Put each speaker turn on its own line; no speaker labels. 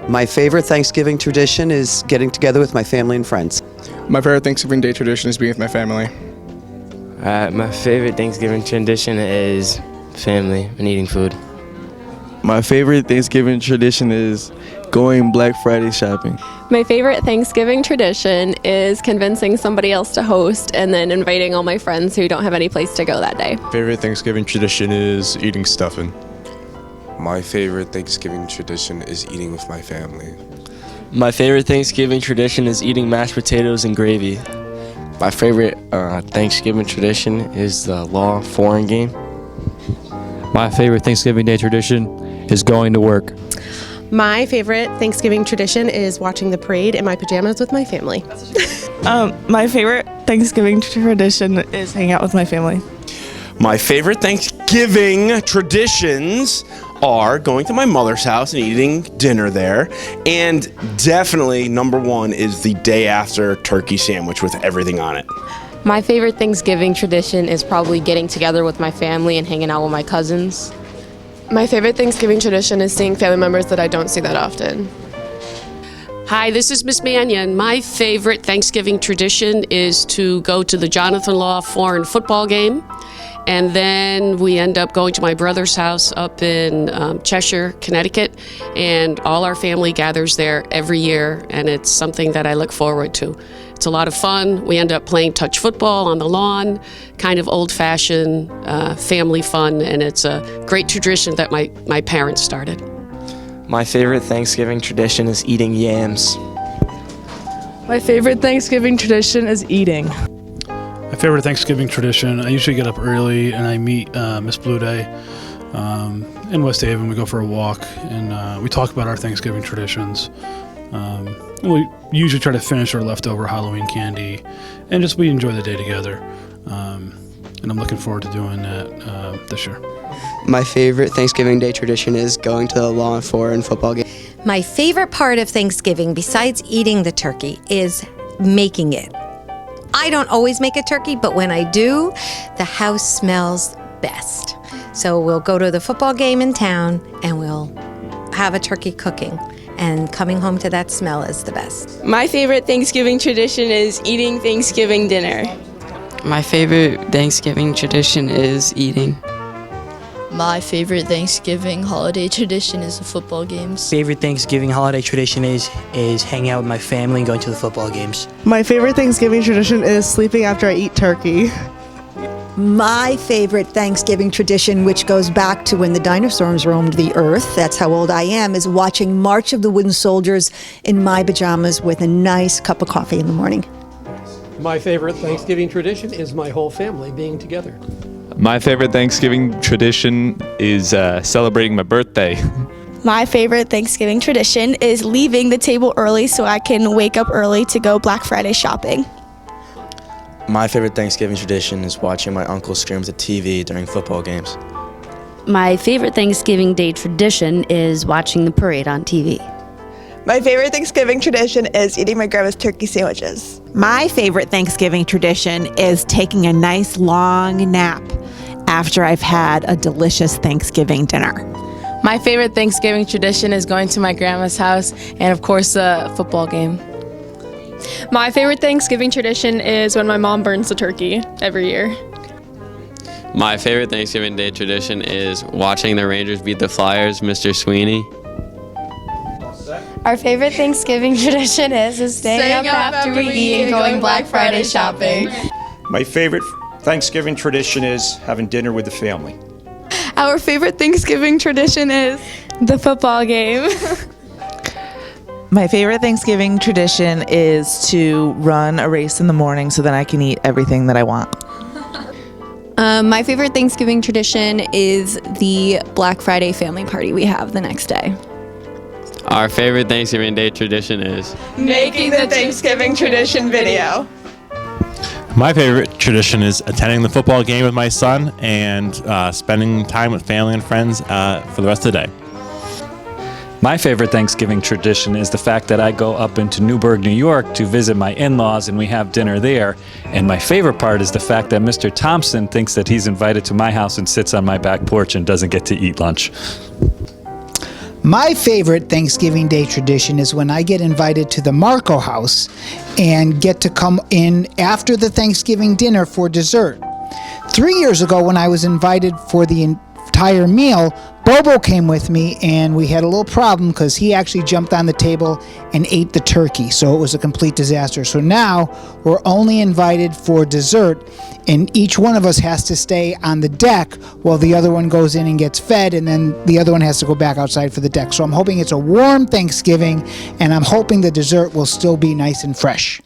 My favorite Thanksgiving tradition is getting together with my family and friends.
My favorite Thanksgiving Day tradition is being with my family.
My favorite Thanksgiving tradition is family and eating food.
My favorite Thanksgiving tradition is going Black Friday shopping.
My favorite Thanksgiving tradition is convincing somebody else to host and then inviting all my friends who don't have any place to go that day.
Favorite Thanksgiving tradition is eating stuffing.
My favorite Thanksgiving tradition is eating with my family.
My favorite Thanksgiving tradition is eating mashed potatoes and gravy. My favorite Thanksgiving tradition is the Law 4 game.
My favorite Thanksgiving Day tradition is going to work.
My favorite Thanksgiving tradition is watching the parade in my pajamas with my family.
My favorite Thanksgiving tradition is hanging out with my family.
My favorite Thanksgiving traditions are going to my mother's house and eating dinner there. And definitely number one is the day after turkey sandwich with everything on it.
My favorite Thanksgiving tradition is probably getting together with my family and hanging out with my cousins.
My favorite Thanksgiving tradition is seeing family members that I don't see that often.
Hi, this is Miss Mannion. My favorite Thanksgiving tradition is to go to the Jonathan Law foreign football game. And then we end up going to my brother's house up in Cheshire, Connecticut. And all our family gathers there every year. And it's something that I look forward to. It's a lot of fun. We end up playing touch football on the lawn, kind of old-fashioned family fun. And it's a great tradition that my parents started.
My favorite Thanksgiving tradition is eating yams.
My favorite Thanksgiving tradition is eating.
My favorite Thanksgiving tradition, I usually get up early and I meet Miss Blue Day in West Haven. We go for a walk and we talk about our Thanksgiving traditions. And we usually try to finish our leftover Halloween candy and just we enjoy the day together. And I'm looking forward to doing that this year.
My favorite Thanksgiving Day tradition is going to the Law 4 football game.
My favorite part of Thanksgiving, besides eating the turkey, is making it. I don't always make a turkey, but when I do, the house smells best. So we'll go to the football game in town and we'll have a turkey cooking. And coming home to that smell is the best.
My favorite Thanksgiving tradition is eating Thanksgiving dinner.
My favorite Thanksgiving tradition is eating.
My favorite Thanksgiving holiday tradition is the football games.
Favorite Thanksgiving holiday tradition is hanging out with my family and going to the football games.
My favorite Thanksgiving tradition is sleeping after I eat turkey.
My favorite Thanksgiving tradition, which goes back to when the dinosaurs roamed the earth, that's how old I am, is watching March of the Wooden Soldiers in my pajamas with a nice cup of coffee in the morning.
My favorite Thanksgiving tradition is my whole family being together.
My favorite Thanksgiving tradition is celebrating my birthday.
My favorite Thanksgiving tradition is leaving the table early so I can wake up early to go Black Friday shopping.
My favorite Thanksgiving tradition is watching my uncle scream at the TV during football games.
My favorite Thanksgiving Day tradition is watching the parade on TV.
My favorite Thanksgiving tradition is eating my grandma's turkey sandwiches.
My favorite Thanksgiving tradition is taking a nice long nap after I've had a delicious Thanksgiving dinner.
My favorite Thanksgiving tradition is going to my grandma's house and, of course, a football game.
My favorite Thanksgiving tradition is when my mom burns the turkey every year.
My favorite Thanksgiving Day tradition is watching the Rangers beat the Flyers, Mr. Sweeney.
Our favorite Thanksgiving tradition is staying up after we eat and going Black Friday shopping.
My favorite Thanksgiving tradition is having dinner with the family.
Our favorite Thanksgiving tradition is the football game.
My favorite Thanksgiving tradition is to run a race in the morning so that I can eat everything that I want.
My favorite Thanksgiving tradition is the Black Friday family party we have the next day.
Our favorite Thanksgiving Day tradition is
Making the Thanksgiving tradition video.
My favorite tradition is attending the football game with my son and spending time with family and friends for the rest of the day.
My favorite Thanksgiving tradition is the fact that I go up into Newburgh, New York to visit my in-laws and we have dinner there. And my favorite part is the fact that Mr. Thompson thinks that he's invited to my house and sits on my back porch and doesn't get to eat lunch.
My favorite Thanksgiving Day tradition is when I get invited to the Marco house and get to come in after the Thanksgiving dinner for dessert. 3 years ago, when I was invited for the entire meal, Bobo came with me and we had a little problem because he actually jumped on the table and ate the turkey. So it was a complete disaster. So now we're only invited for dessert, and each one of us has to stay on the deck while the other one goes in and gets fed, and then the other one has to go back outside for the deck. So I'm hoping it's a warm Thanksgiving, and I'm hoping the dessert will still be nice and fresh.